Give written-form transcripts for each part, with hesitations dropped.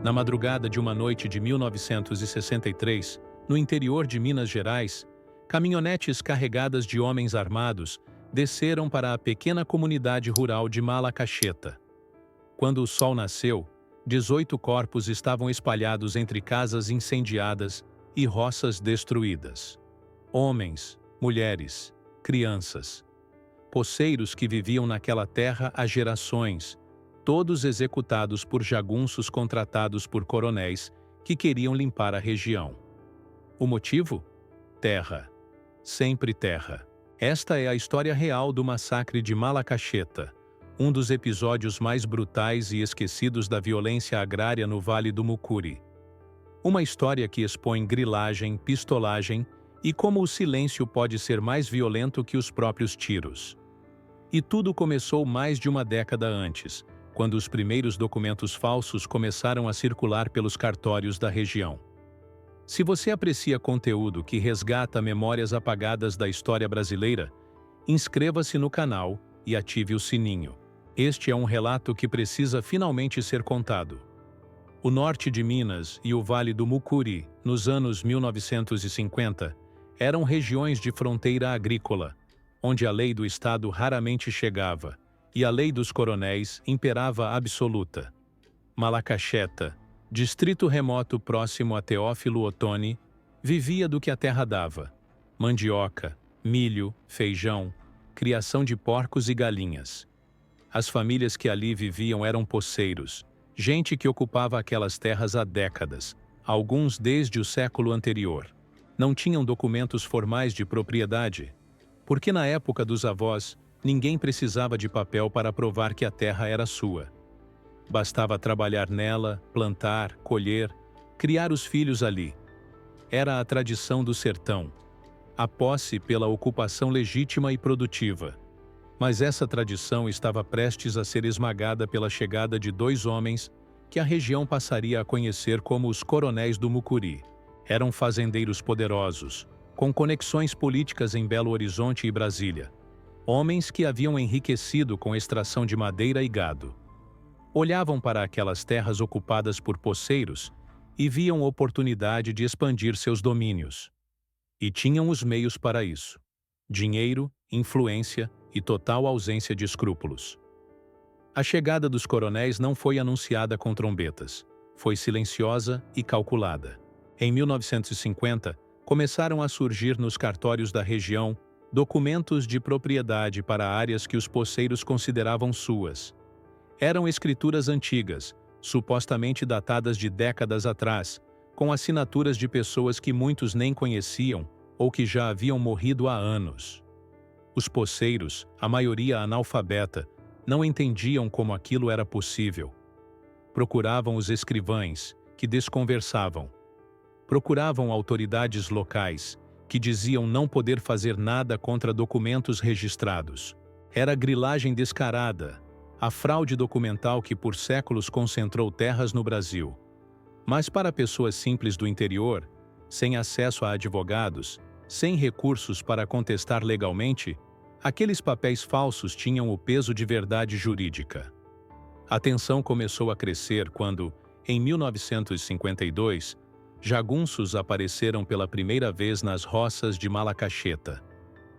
Na madrugada de uma noite de 1963, no interior de Minas Gerais, caminhonetes carregadas de homens armados desceram para a pequena comunidade rural de Malacacheta. Quando o sol nasceu, 18 corpos estavam espalhados entre casas incendiadas e roças destruídas. Homens, mulheres, crianças. Poceiros que viviam naquela terra há gerações, todos executados por jagunços contratados por coronéis que queriam limpar a região. O motivo? Terra. Sempre terra. Esta é a história real do massacre de Malacacheta, um dos episódios mais brutais e esquecidos da violência agrária no Vale do Mucuri. Uma história que expõe grilagem, pistolagem e como o silêncio pode ser mais violento que os próprios tiros. E tudo começou mais de uma década antes, quando os primeiros documentos falsos começaram a circular pelos cartórios da região. Se você aprecia conteúdo que resgata memórias apagadas da história brasileira, inscreva-se no canal e ative o sininho. Este é um relato que precisa finalmente ser contado. O norte de Minas e o Vale do Mucuri, nos anos 1950, eram regiões de fronteira agrícola, onde a lei do Estado raramente chegava, e a lei dos coronéis imperava absoluta. Malacacheta, distrito remoto próximo a Teófilo Otoni, vivia do que a terra dava: mandioca, milho, feijão, criação de porcos e galinhas. As famílias que ali viviam eram poceiros, gente que ocupava aquelas terras há décadas, alguns desde o século anterior. Não tinham documentos formais de propriedade, porque na época dos avós, ninguém precisava de papel para provar que a terra era sua. Bastava trabalhar nela, plantar, colher, criar os filhos ali. Era a tradição do sertão, a posse pela ocupação legítima e produtiva. Mas essa tradição estava prestes a ser esmagada pela chegada de dois homens que a região passaria a conhecer como os coronéis do Mucuri. Eram fazendeiros poderosos, com conexões políticas em Belo Horizonte e Brasília. Homens que haviam enriquecido com extração de madeira e gado. Olhavam para aquelas terras ocupadas por poceiros e viam oportunidade de expandir seus domínios. E tinham os meios para isso: dinheiro, influência e total ausência de escrúpulos. A chegada dos coronéis não foi anunciada com trombetas. Foi silenciosa e calculada. Em 1950, começaram a surgir nos cartórios da região documentos de propriedade para áreas que os poceiros consideravam suas. Eram escrituras antigas, supostamente datadas de décadas atrás, com assinaturas de pessoas que muitos nem conheciam ou que já haviam morrido há anos. Os poceiros, a maioria analfabeta, não entendiam como aquilo era possível. Procuravam os escrivães, que desconversavam. Procuravam autoridades locais, que diziam não poder fazer nada contra documentos registrados. Era grilagem descarada, a fraude documental que por séculos concentrou terras no Brasil. Mas para pessoas simples do interior, sem acesso a advogados, sem recursos para contestar legalmente, aqueles papéis falsos tinham o peso de verdade jurídica. A tensão começou a crescer quando, em 1952, jagunços apareceram pela primeira vez nas roças de Malacacheta.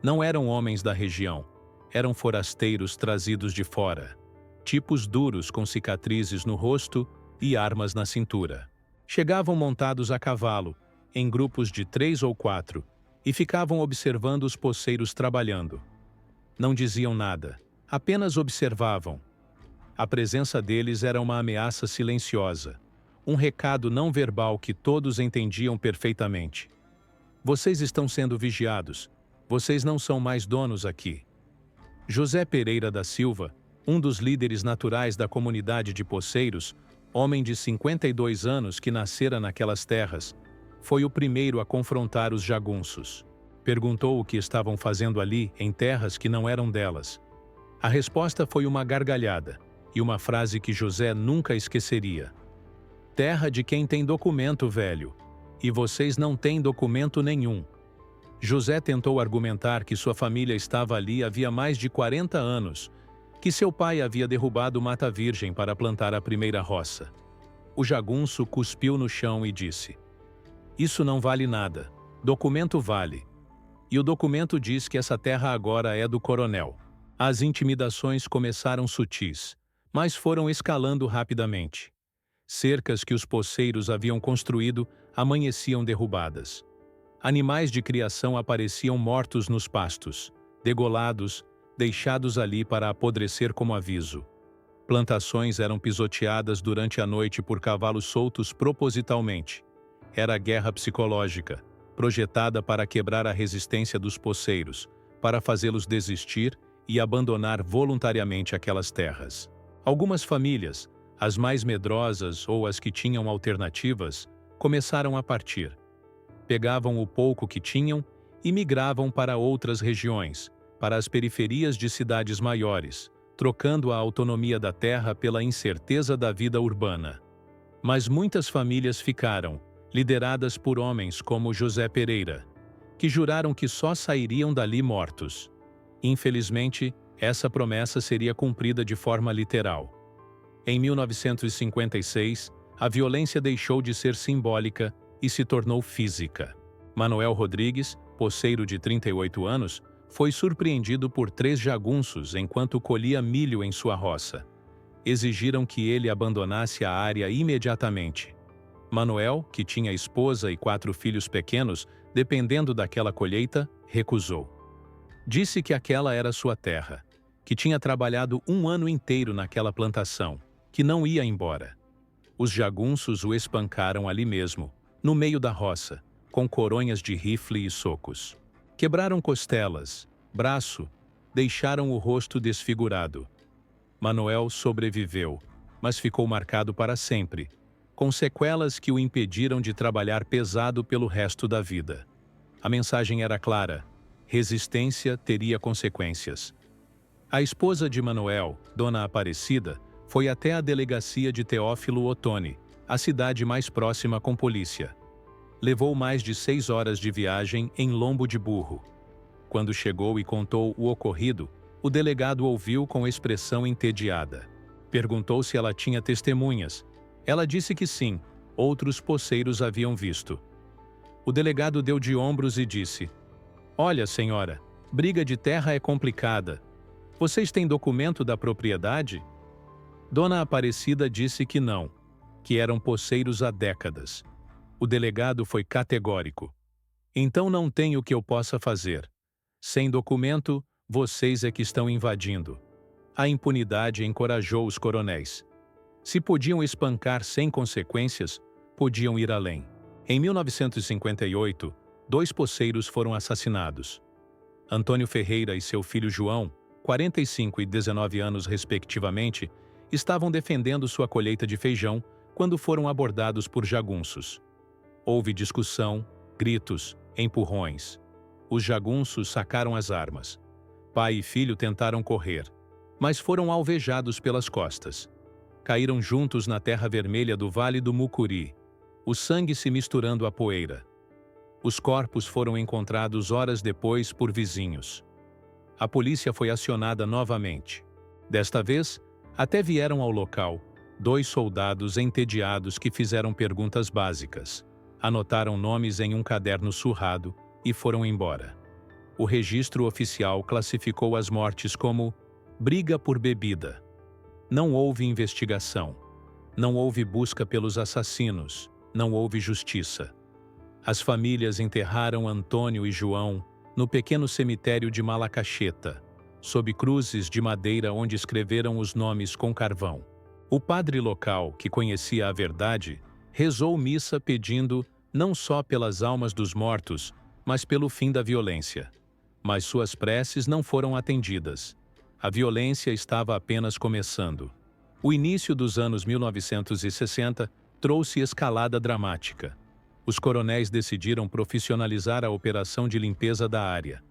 Não eram homens da região, eram forasteiros trazidos de fora, tipos duros com cicatrizes no rosto e armas na cintura. Chegavam montados a cavalo, em grupos de 3 ou 4, e ficavam observando os poceiros trabalhando. Não diziam nada, apenas observavam. A presença deles era uma ameaça silenciosa, um recado não verbal que todos entendiam perfeitamente. Vocês estão sendo vigiados, vocês não são mais donos aqui. José Pereira da Silva, um dos líderes naturais da comunidade de poceiros, homem de 52 anos que nascera naquelas terras, foi o primeiro a confrontar os jagunços. Perguntou o que estavam fazendo ali em terras que não eram delas. A resposta foi uma gargalhada e uma frase que José nunca esqueceria. Terra de quem tem documento, velho. E vocês não têm documento nenhum. José tentou argumentar que sua família estava ali havia mais de 40 anos, que seu pai havia derrubado Mata Virgem para plantar a primeira roça. O jagunço cuspiu no chão e disse: "Isso não vale nada. Documento vale. E o documento diz que essa terra agora é do coronel." As intimidações começaram sutis, mas foram escalando rapidamente. Cercas que os poceiros haviam construído amanheciam derrubadas. Animais de criação apareciam mortos nos pastos, degolados, deixados ali para apodrecer como aviso. Plantações eram pisoteadas durante a noite por cavalos soltos propositalmente. Era guerra psicológica, projetada para quebrar a resistência dos poceiros, para fazê-los desistir e abandonar voluntariamente aquelas terras. Algumas famílias, as mais medrosas ou as que tinham alternativas, começaram a partir. Pegavam o pouco que tinham e migravam para outras regiões, para as periferias de cidades maiores, trocando a autonomia da terra pela incerteza da vida urbana. Mas muitas famílias ficaram, lideradas por homens como José Pereira, que juraram que só sairiam dali mortos. Infelizmente, essa promessa seria cumprida de forma literal. Em 1956, a violência deixou de ser simbólica e se tornou física. Manuel Rodrigues, poceiro de 38 anos, foi surpreendido por 3 jagunços enquanto colhia milho em sua roça. Exigiram que ele abandonasse a área imediatamente. Manuel, que tinha esposa e 4 filhos pequenos, dependendo daquela colheita, recusou. Disse que aquela era sua terra, que tinha trabalhado 1 ano inteiro naquela plantação, que não ia embora. Os jagunços o espancaram ali mesmo, no meio da roça, com coronhas de rifle e socos. Quebraram costelas, braço, deixaram o rosto desfigurado. Manuel sobreviveu, mas ficou marcado para sempre, com sequelas que o impediram de trabalhar pesado pelo resto da vida. A mensagem era clara: resistência teria consequências. A esposa de Manuel, Dona Aparecida, foi até a delegacia de Teófilo Otoni, a cidade mais próxima com polícia. Levou mais de 6 horas de viagem em lombo de burro. Quando chegou e contou o ocorrido, o delegado ouviu com expressão entediada. Perguntou se ela tinha testemunhas. Ela disse que sim, outros poceiros haviam visto. O delegado deu de ombros e disse: "Olha, senhora, briga de terra é complicada. Vocês têm documento da propriedade?" Dona Aparecida disse que não, que eram poceiros há décadas. O delegado foi categórico. "Então não tem o que eu possa fazer. Sem documento, vocês é que estão invadindo." A impunidade encorajou os coronéis. Se podiam espancar sem consequências, podiam ir além. Em 1958, 2 poceiros foram assassinados. Antônio Ferreira e seu filho João, 45 e 19 anos respectivamente, estavam defendendo sua colheita de feijão quando foram abordados por jagunços. Houve discussão, gritos, empurrões. Os jagunços sacaram as armas. Pai e filho tentaram correr, mas foram alvejados pelas costas. Caíram juntos na terra vermelha do Vale do Mucuri, o sangue se misturando à poeira. Os corpos foram encontrados horas depois por vizinhos. A polícia foi acionada novamente. Desta vez, até vieram ao local 2 soldados entediados que fizeram perguntas básicas. Anotaram nomes em um caderno surrado e foram embora. O registro oficial classificou as mortes como briga por bebida. Não houve investigação. Não houve busca pelos assassinos. Não houve justiça. As famílias enterraram Antônio e João no pequeno cemitério de Malacacheta, sob cruzes de madeira onde escreveram os nomes com carvão. O padre local, que conhecia a verdade, rezou missa pedindo não só pelas almas dos mortos, mas pelo fim da violência. Mas suas preces não foram atendidas. A violência estava apenas começando. O início dos anos 1960 trouxe escalada dramática. Os coronéis decidiram profissionalizar a operação de limpeza da área.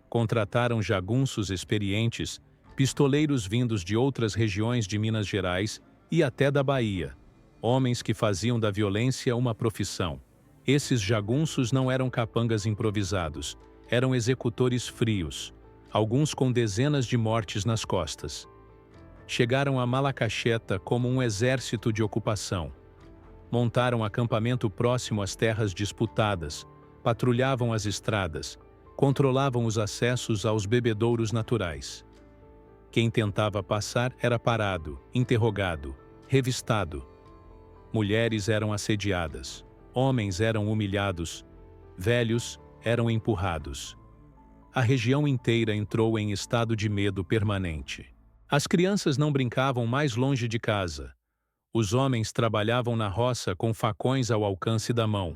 Contrataram jagunços experientes, pistoleiros vindos de outras regiões de Minas Gerais e até da Bahia, homens que faziam da violência uma profissão. Esses jagunços não eram capangas improvisados, eram executores frios, alguns com dezenas de mortes nas costas. Chegaram a Malacacheta como um exército de ocupação. Montaram acampamento próximo às terras disputadas, patrulhavam as estradas, controlavam os acessos aos bebedouros naturais. Quem tentava passar era parado, interrogado, revistado. Mulheres eram assediadas, homens eram humilhados, velhos eram empurrados. A região inteira entrou em estado de medo permanente. As crianças não brincavam mais longe de casa. Os homens trabalhavam na roça com facões ao alcance da mão.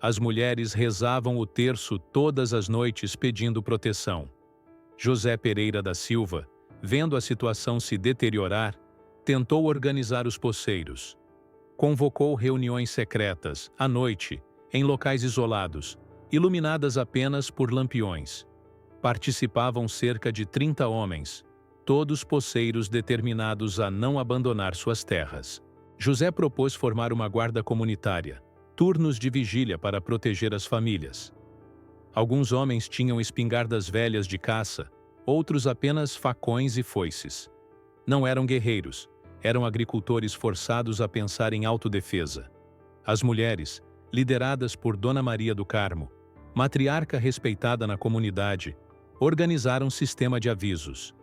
As mulheres rezavam o terço todas as noites pedindo proteção. José Pereira da Silva, vendo a situação se deteriorar, tentou organizar os poceiros. Convocou reuniões secretas, à noite, em locais isolados, iluminadas apenas por lampiões. Participavam cerca de 30 homens, todos poceiros determinados a não abandonar suas terras. José propôs formar uma guarda comunitária, turnos de vigília para proteger as famílias. Alguns homens tinham espingardas velhas de caça, outros apenas facões e foices. Não eram guerreiros, eram agricultores forçados a pensar em autodefesa. As mulheres, lideradas por Dona Maria do Carmo, matriarca respeitada na comunidade, organizaram um sistema de avisos.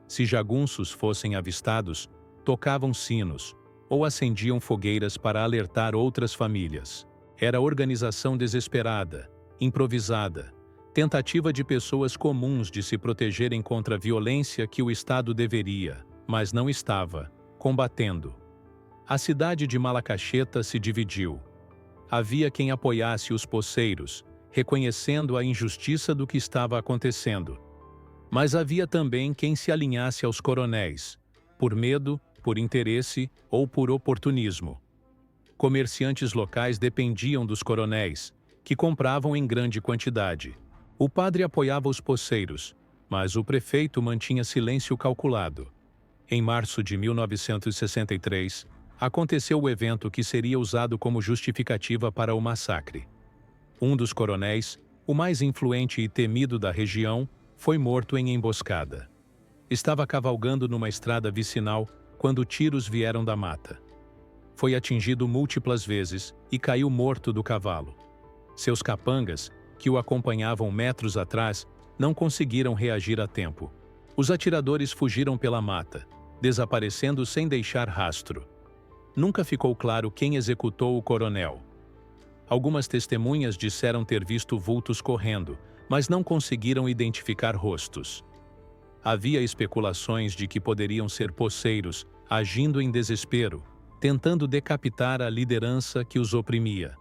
Se jagunços fossem avistados, tocavam sinos ou acendiam fogueiras para alertar outras famílias. Era organização desesperada, improvisada, tentativa de pessoas comuns de se protegerem contra a violência que o Estado deveria, mas não estava, combatendo. A cidade de Malacacheta se dividiu. Havia quem apoiasse os poceiros, reconhecendo a injustiça do que estava acontecendo. Mas havia também quem se alinhasse aos coronéis, por medo, por interesse ou por oportunismo. Comerciantes locais dependiam dos coronéis, que compravam em grande quantidade. O padre apoiava os poceiros, mas o prefeito mantinha silêncio calculado. Em março de 1963, aconteceu o evento que seria usado como justificativa para o massacre. Um dos coronéis, o mais influente e temido da região, foi morto em emboscada. Estava cavalgando numa estrada vicinal quando tiros vieram da mata. Foi atingido múltiplas vezes e caiu morto do cavalo. Seus capangas, que o acompanhavam metros atrás, não conseguiram reagir a tempo. Os atiradores fugiram pela mata, desaparecendo sem deixar rastro. Nunca ficou claro quem executou o coronel. Algumas testemunhas disseram ter visto vultos correndo, mas não conseguiram identificar rostos. Havia especulações de que poderiam ser poceiros, agindo em desespero, tentando decapitar a liderança que os oprimia.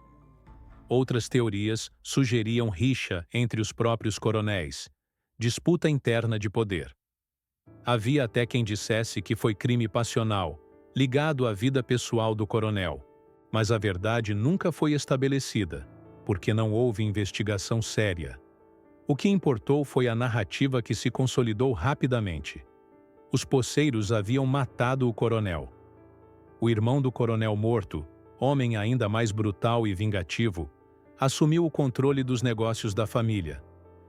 Outras teorias sugeriam rixa entre os próprios coronéis, disputa interna de poder. Havia até quem dissesse que foi crime passional, ligado à vida pessoal do coronel, mas a verdade nunca foi estabelecida, porque não houve investigação séria. O que importou foi a narrativa que se consolidou rapidamente. Os poceiros haviam matado o coronel. O irmão do coronel morto, homem ainda mais brutal e vingativo, assumiu o controle dos negócios da família.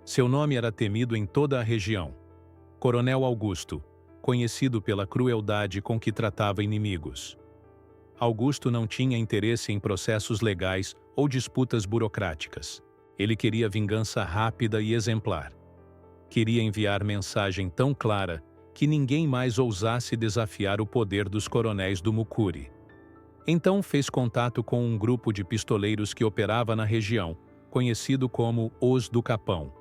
Seu nome era temido em toda a região. Coronel Augusto, conhecido pela crueldade com que tratava inimigos. Augusto não tinha interesse em processos legais ou disputas burocráticas. Ele queria vingança rápida e exemplar. Queria enviar mensagem tão clara que ninguém mais ousasse desafiar o poder dos coronéis do Mucuri. Então fez contato com um grupo de pistoleiros que operava na região, conhecido como Os do Capão.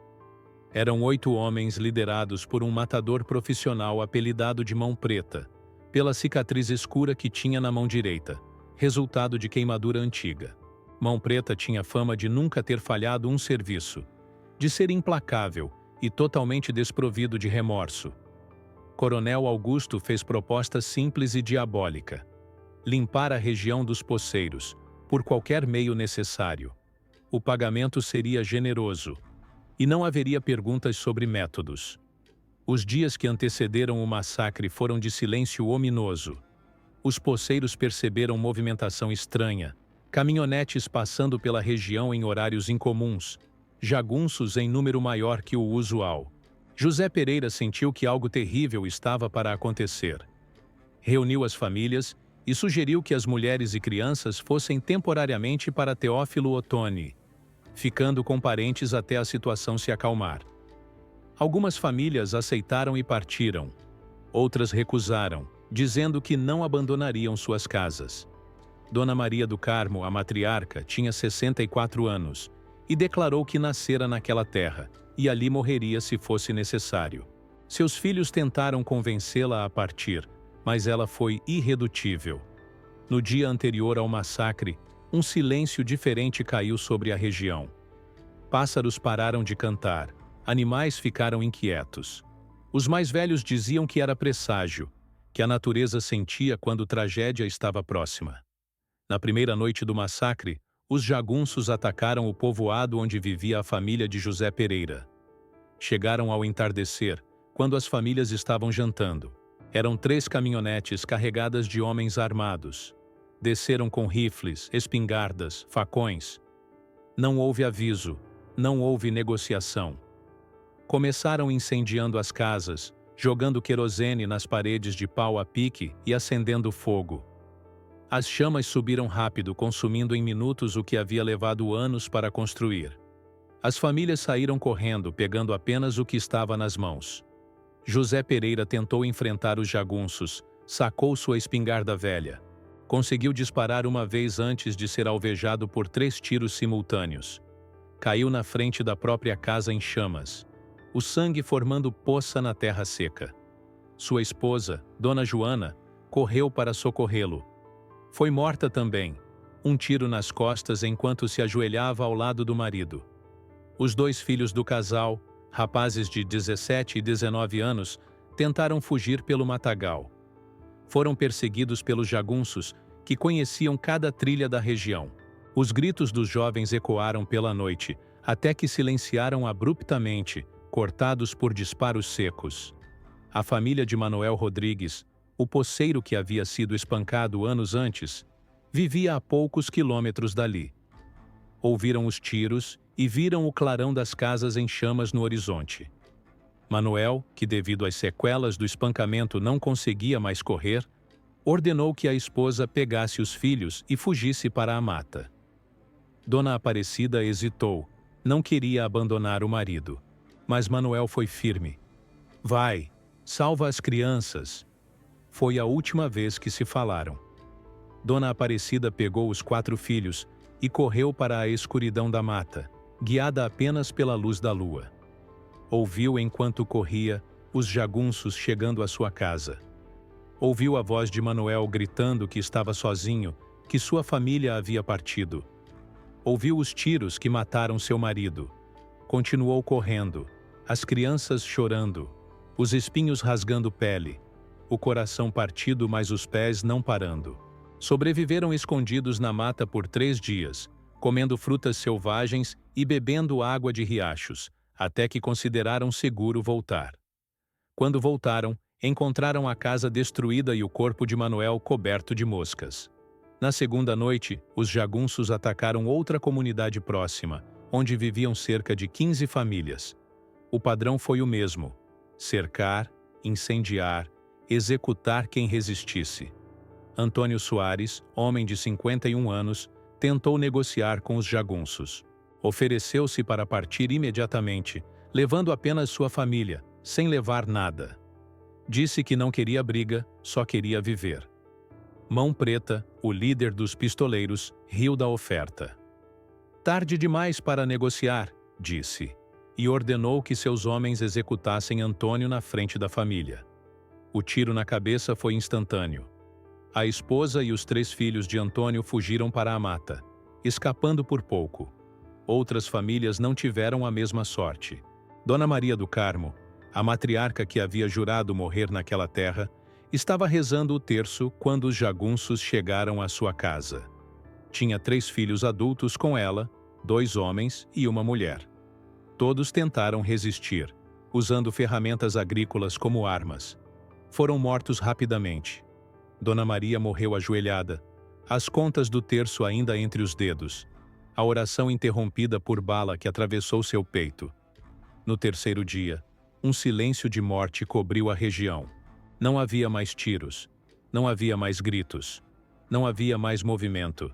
Eram 8 homens liderados por um matador profissional apelidado de Mão Preta, pela cicatriz escura que tinha na mão direita, resultado de queimadura antiga. Mão Preta tinha fama de nunca ter falhado um serviço, de ser implacável e totalmente desprovido de remorso. Coronel Augusto fez proposta simples e diabólica: limpar a região dos poceiros, por qualquer meio necessário. O pagamento seria generoso, e não haveria perguntas sobre métodos. Os dias que antecederam o massacre foram de silêncio ominoso. Os poceiros perceberam movimentação estranha, caminhonetes passando pela região em horários incomuns, jagunços em número maior que o usual. José Pereira sentiu que algo terrível estava para acontecer. Reuniu as famílias e sugeriu que as mulheres e crianças fossem temporariamente para Teófilo Otoni, ficando com parentes até a situação se acalmar. Algumas famílias aceitaram e partiram. Outras recusaram, dizendo que não abandonariam suas casas. Dona Maria do Carmo, a matriarca, tinha 64 anos e declarou que nascera naquela terra e ali morreria se fosse necessário. Seus filhos tentaram convencê-la a partir, mas ela foi irredutível. No dia anterior ao massacre, um silêncio diferente caiu sobre a região. Pássaros pararam de cantar, animais ficaram inquietos. Os mais velhos diziam que era presságio, que a natureza sentia quando tragédia estava próxima. Na primeira noite do massacre, os jagunços atacaram o povoado onde vivia a família de José Pereira. Chegaram ao entardecer, quando as famílias estavam jantando. Eram 3 caminhonetes carregadas de homens armados. Desceram com rifles, espingardas, facões. Não houve aviso, não houve negociação. Começaram incendiando as casas, jogando querosene nas paredes de pau a pique e acendendo fogo. As chamas subiram rápido, consumindo em minutos o que havia levado anos para construir. As famílias saíram correndo, pegando apenas o que estava nas mãos. José Pereira tentou enfrentar os jagunços, sacou sua espingarda velha. Conseguiu disparar uma vez antes de ser alvejado por 3 tiros simultâneos. Caiu na frente da própria casa em chamas, o sangue formando poça na terra seca. Sua esposa, Dona Joana, correu para socorrê-lo. Foi morta também, um tiro nas costas enquanto se ajoelhava ao lado do marido. Os 2 filhos do casal, rapazes de 17 e 19 anos, tentaram fugir pelo matagal. Foram perseguidos pelos jagunços, que conheciam cada trilha da região. Os gritos dos jovens ecoaram pela noite, até que silenciaram abruptamente, cortados por disparos secos. A família de Manuel Rodrigues, o poceiro que havia sido espancado anos antes, vivia a poucos quilômetros dali. Ouviram os tiros e viram o clarão das casas em chamas no horizonte. Manuel, que devido às sequelas do espancamento não conseguia mais correr, ordenou que a esposa pegasse os filhos e fugisse para a mata. Dona Aparecida hesitou, não queria abandonar o marido. Mas Manuel foi firme. Vai, salva as crianças. Foi a última vez que se falaram. Dona Aparecida pegou os 4 filhos e correu para a escuridão da mata, guiada apenas pela luz da lua. Ouviu enquanto corria os jagunços chegando à sua casa. Ouviu a voz de Manuel gritando que estava sozinho, que sua família havia partido. Ouviu os tiros que mataram seu marido. Continuou correndo, as crianças chorando, os espinhos rasgando pele, o coração partido, mas os pés não parando. Sobreviveram escondidos na mata por 3 dias, comendo frutas selvagens e bebendo água de riachos, até que consideraram seguro voltar. Quando voltaram, encontraram a casa destruída e o corpo de Manuel coberto de moscas. Na segunda noite, os jagunços atacaram outra comunidade próxima, onde viviam cerca de 15 famílias. O padrão foi o mesmo: cercar, incendiar, executar quem resistisse. Antônio Soares, homem de 51 anos, tentou negociar com os jagunços. Ofereceu-se para partir imediatamente, levando apenas sua família, sem levar nada. Disse que não queria briga, só queria viver. Mão Preta, o líder dos pistoleiros, riu da oferta. Tarde demais para negociar, disse, e ordenou que seus homens executassem Antônio na frente da família. O tiro na cabeça foi instantâneo. A esposa e os 3 filhos de Antônio fugiram para a mata, escapando por pouco. Outras famílias não tiveram a mesma sorte. Dona Maria do Carmo, a matriarca que havia jurado morrer naquela terra, estava rezando o terço quando os jagunços chegaram à sua casa. Tinha 3 filhos adultos com ela, 2 homens e uma mulher. Todos tentaram resistir, usando ferramentas agrícolas como armas. Foram mortos rapidamente. Dona Maria morreu ajoelhada, as contas do terço ainda entre os dedos, a oração interrompida por bala que atravessou seu peito. No terceiro dia, um silêncio de morte cobriu a região. Não havia mais tiros, não havia mais gritos. Não havia mais movimento.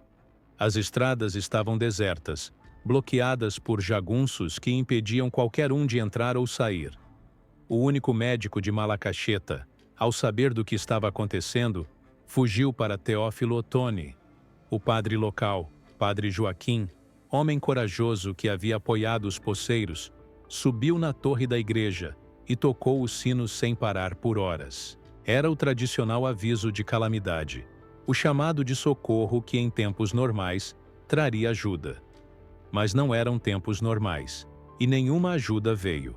As estradas estavam desertas, bloqueadas por jagunços que impediam qualquer um de entrar ou sair. O único médico de Malacacheta, ao saber do que estava acontecendo, fugiu para Teófilo Otoni. O padre local, Padre Joaquim, homem corajoso que havia apoiado os poceiros, subiu na torre da igreja e tocou o sino sem parar por horas. Era o tradicional aviso de calamidade, o chamado de socorro que em tempos normais traria ajuda. Mas não eram tempos normais, e nenhuma ajuda veio.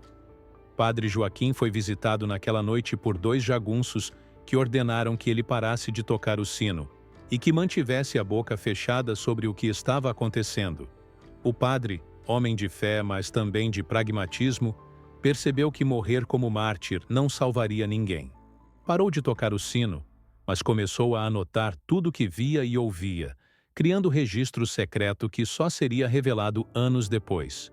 Padre Joaquim foi visitado naquela noite por 2 jagunços que ordenaram que ele parasse de tocar o sino e que mantivesse a boca fechada sobre o que estava acontecendo. O padre, homem de fé, mas também de pragmatismo, percebeu que morrer como mártir não salvaria ninguém. Parou de tocar o sino, mas começou a anotar tudo o que via e ouvia, criando registro secreto que só seria revelado anos depois.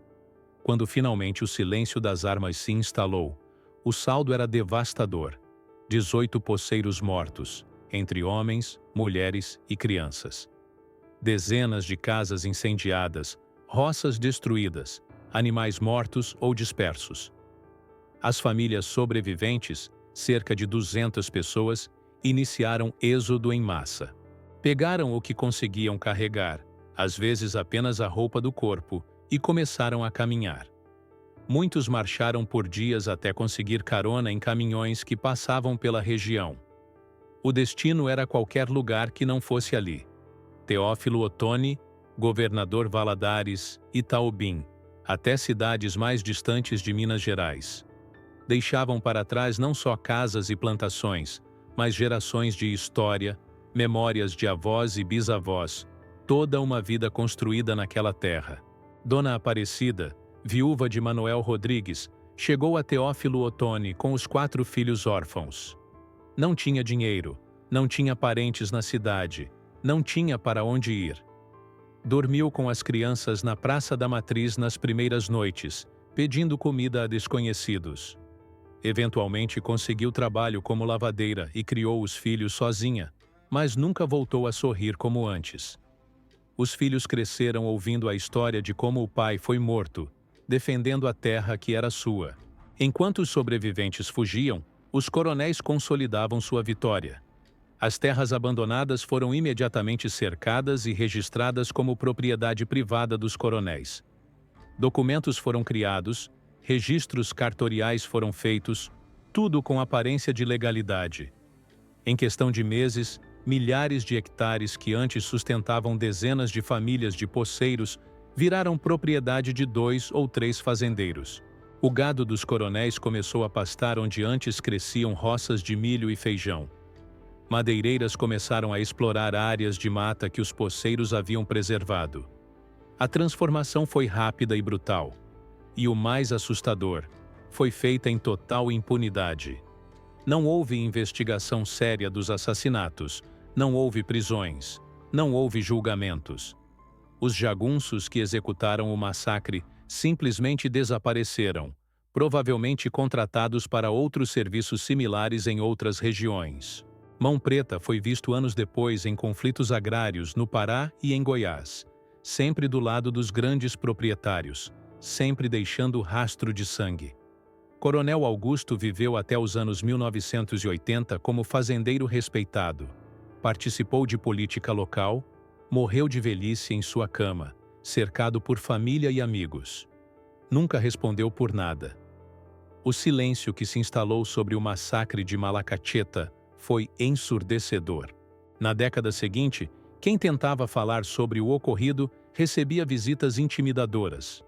Quando finalmente o silêncio das armas se instalou, o saldo era devastador: 18 poceiros mortos, entre homens, mulheres e crianças. Dezenas de casas incendiadas, roças destruídas, animais mortos ou dispersos. As famílias sobreviventes, cerca de 200 pessoas, iniciaram êxodo em massa. Pegaram o que conseguiam carregar, às vezes apenas a roupa do corpo, e começaram a caminhar. Muitos marcharam por dias até conseguir carona em caminhões que passavam pela região. O destino era qualquer lugar que não fosse ali. Teófilo Otoni, Governador Valadares, Itaobim, até cidades mais distantes de Minas Gerais. Deixavam para trás não só casas e plantações, mas gerações de história, memórias de avós e bisavós, toda uma vida construída naquela terra. Dona Aparecida, viúva de Manuel Rodrigues, chegou a Teófilo Otoni com os 4 filhos órfãos. Não tinha dinheiro, não tinha parentes na cidade, não tinha para onde ir. Dormiu com as crianças na Praça da Matriz nas primeiras noites, pedindo comida a desconhecidos. Eventualmente conseguiu trabalho como lavadeira e criou os filhos sozinha, mas nunca voltou a sorrir como antes. Os filhos cresceram ouvindo a história de como o pai foi morto, defendendo a terra que era sua. Enquanto os sobreviventes fugiam, os coronéis consolidavam sua vitória. As terras abandonadas foram imediatamente cercadas e registradas como propriedade privada dos coronéis. Documentos foram criados, registros cartoriais foram feitos, tudo com aparência de legalidade. Em questão de meses, milhares de hectares que antes sustentavam dezenas de famílias de poceiros viraram propriedade de 2 ou 3 fazendeiros. O gado dos coronéis começou a pastar onde antes cresciam roças de milho e feijão. Madeireiras começaram a explorar áreas de mata que os poceiros haviam preservado. A transformação foi rápida e brutal. E o mais assustador, foi feita em total impunidade. Não houve investigação séria dos assassinatos, não houve prisões, não houve julgamentos. Os jagunços que executaram o massacre simplesmente desapareceram, provavelmente contratados para outros serviços similares em outras regiões. Mão Preta foi visto anos depois em conflitos agrários no Pará e em Goiás, sempre do lado dos grandes proprietários, sempre deixando rastro de sangue. Coronel Augusto viveu até os anos 1980 como fazendeiro respeitado. Participou de política local, morreu de velhice em sua cama, cercado por família e amigos. Nunca respondeu por nada. O silêncio que se instalou sobre o massacre de Malacacheta foi ensurdecedor. Na década seguinte, quem tentava falar sobre o ocorrido recebia visitas intimidadoras.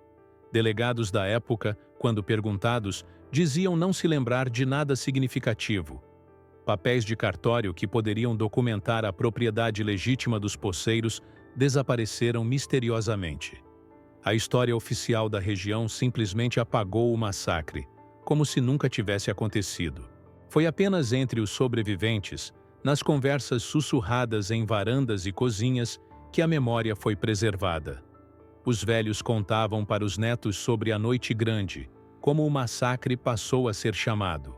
Delegados da época, quando perguntados, diziam não se lembrar de nada significativo. Papéis de cartório que poderiam documentar a propriedade legítima dos poceiros desapareceram misteriosamente. A história oficial da região simplesmente apagou o massacre, como se nunca tivesse acontecido. Foi apenas entre os sobreviventes, nas conversas sussurradas em varandas e cozinhas, que a memória foi preservada. Os velhos contavam para os netos sobre a Noite Grande, como o massacre passou a ser chamado.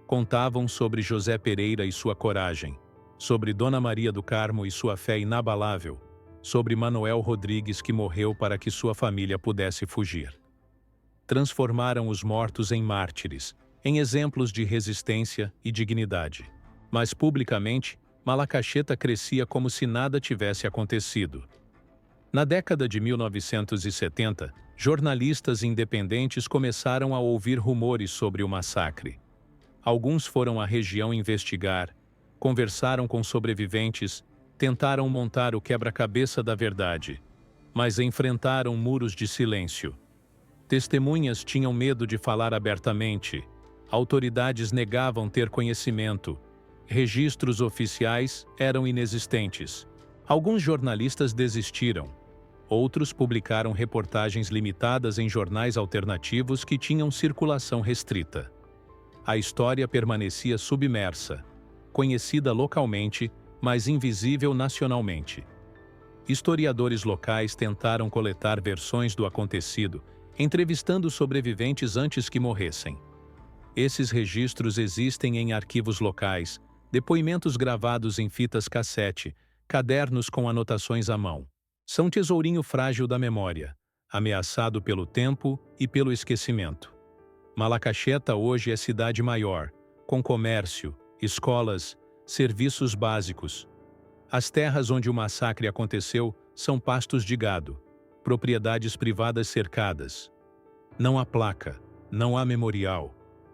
Contavam sobre José Pereira e sua coragem, sobre Dona Maria do Carmo e sua fé inabalável, sobre Manuel Rodrigues que morreu para que sua família pudesse fugir. Transformaram os mortos em mártires, em exemplos de resistência e dignidade. Mas publicamente, Malacaxeta crescia como se nada tivesse acontecido. Na década de 1970, jornalistas independentes começaram a ouvir rumores sobre o massacre. Alguns foram à região investigar, conversaram com sobreviventes, tentaram montar o quebra-cabeça da verdade, mas enfrentaram muros de silêncio. Testemunhas tinham medo de falar abertamente, autoridades negavam ter conhecimento, registros oficiais eram inexistentes. Alguns jornalistas desistiram. Outros publicaram reportagens limitadas em jornais alternativos que tinham circulação restrita. A história permanecia submersa, conhecida localmente, mas invisível nacionalmente. Historiadores locais tentaram coletar versões do acontecido, entrevistando sobreviventes antes que morressem. Esses registros existem em arquivos locais, depoimentos gravados em fitas cassete, cadernos com anotações à mão. São tesourinho frágil da memória, ameaçado pelo tempo e pelo esquecimento. Malacaxeta hoje é cidade maior, com comércio, escolas, serviços básicos. As terras onde o massacre aconteceu são pastos de gado, propriedades privadas cercadas. Não há placa, não há memorial,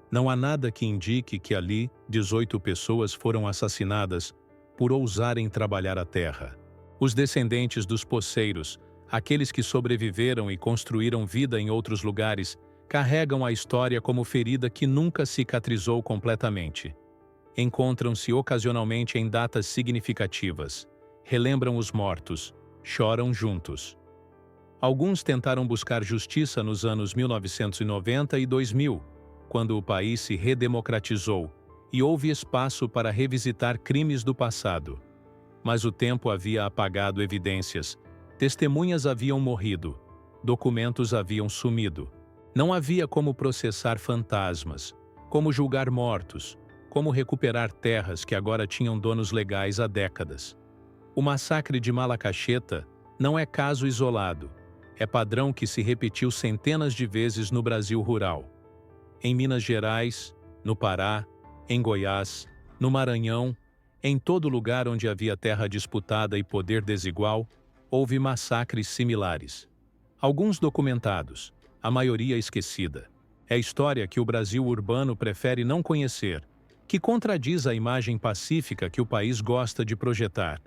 não há nada que indique que ali 18 pessoas foram assassinadas por ousarem trabalhar a terra. Os descendentes dos poceiros, aqueles que sobreviveram e construíram vida em outros lugares, carregam a história como ferida que nunca cicatrizou completamente. Encontram-se ocasionalmente em datas significativas, relembram os mortos, choram juntos. Alguns tentaram buscar justiça nos anos 1990 e 2000, quando o país se redemocratizou e houve espaço para revisitar crimes do passado. Mas o tempo havia apagado evidências, testemunhas haviam morrido, documentos haviam sumido. Não havia como processar fantasmas, como julgar mortos, como recuperar terras que agora tinham donos legais há décadas. O massacre de Malacaxeta não é caso isolado, é padrão que se repetiu centenas de vezes no Brasil rural. Em Minas Gerais, no Pará, em Goiás, no Maranhão, em todo lugar onde havia terra disputada e poder desigual, houve massacres similares. Alguns documentados, a maioria esquecida. É história que o Brasil urbano prefere não conhecer, que contradiz a imagem pacífica que o país gosta de projetar.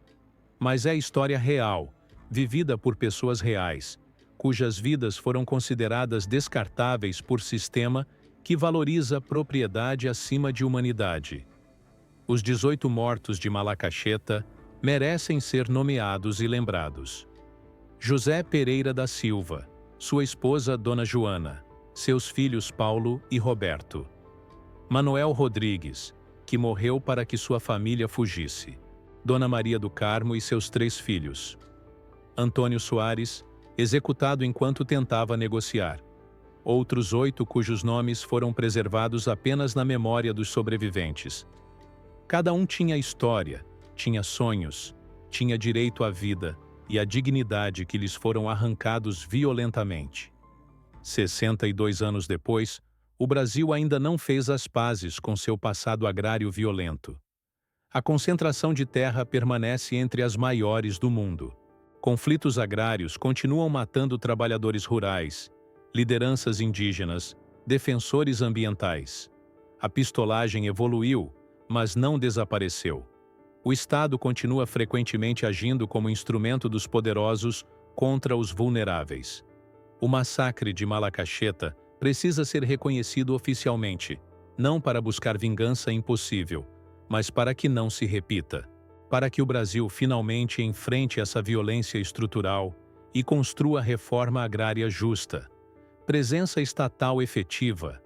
Mas é história real, vivida por pessoas reais, cujas vidas foram consideradas descartáveis por sistema que valoriza propriedade acima de humanidade. Os 18 mortos de Malacaxeta merecem ser nomeados e lembrados. José Pereira da Silva, sua esposa Dona Joana, seus filhos Paulo e Roberto. Manuel Rodrigues, que morreu para que sua família fugisse. Dona Maria do Carmo e seus 3 filhos. Antônio Soares, executado enquanto tentava negociar. Outros 8 cujos nomes foram preservados apenas na memória dos sobreviventes. Cada um tinha história, tinha sonhos, tinha direito à vida e à dignidade que lhes foram arrancados violentamente. 62 anos depois, o Brasil ainda não fez as pazes com seu passado agrário violento. A concentração de terra permanece entre as maiores do mundo. Conflitos agrários continuam matando trabalhadores rurais, lideranças indígenas, defensores ambientais. A pistolagem evoluiu, mas não desapareceu. O Estado continua frequentemente agindo como instrumento dos poderosos contra os vulneráveis. O massacre de Malacaxeta precisa ser reconhecido oficialmente, não para buscar vingança impossível, mas para que não se repita, para que o Brasil finalmente enfrente essa violência estrutural e construa reforma agrária justa, presença estatal efetiva,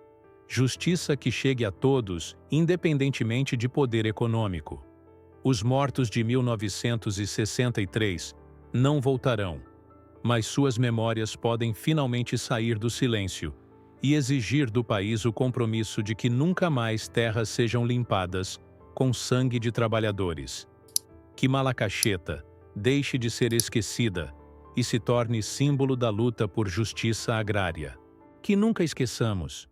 justiça que chegue a todos, independentemente de poder econômico. Os mortos de 1963 não voltarão, mas suas memórias podem finalmente sair do silêncio e exigir do país o compromisso de que nunca mais terras sejam limpadas com sangue de trabalhadores. Que Malacacheta deixe de ser esquecida e se torne símbolo da luta por justiça agrária. Que nunca esqueçamos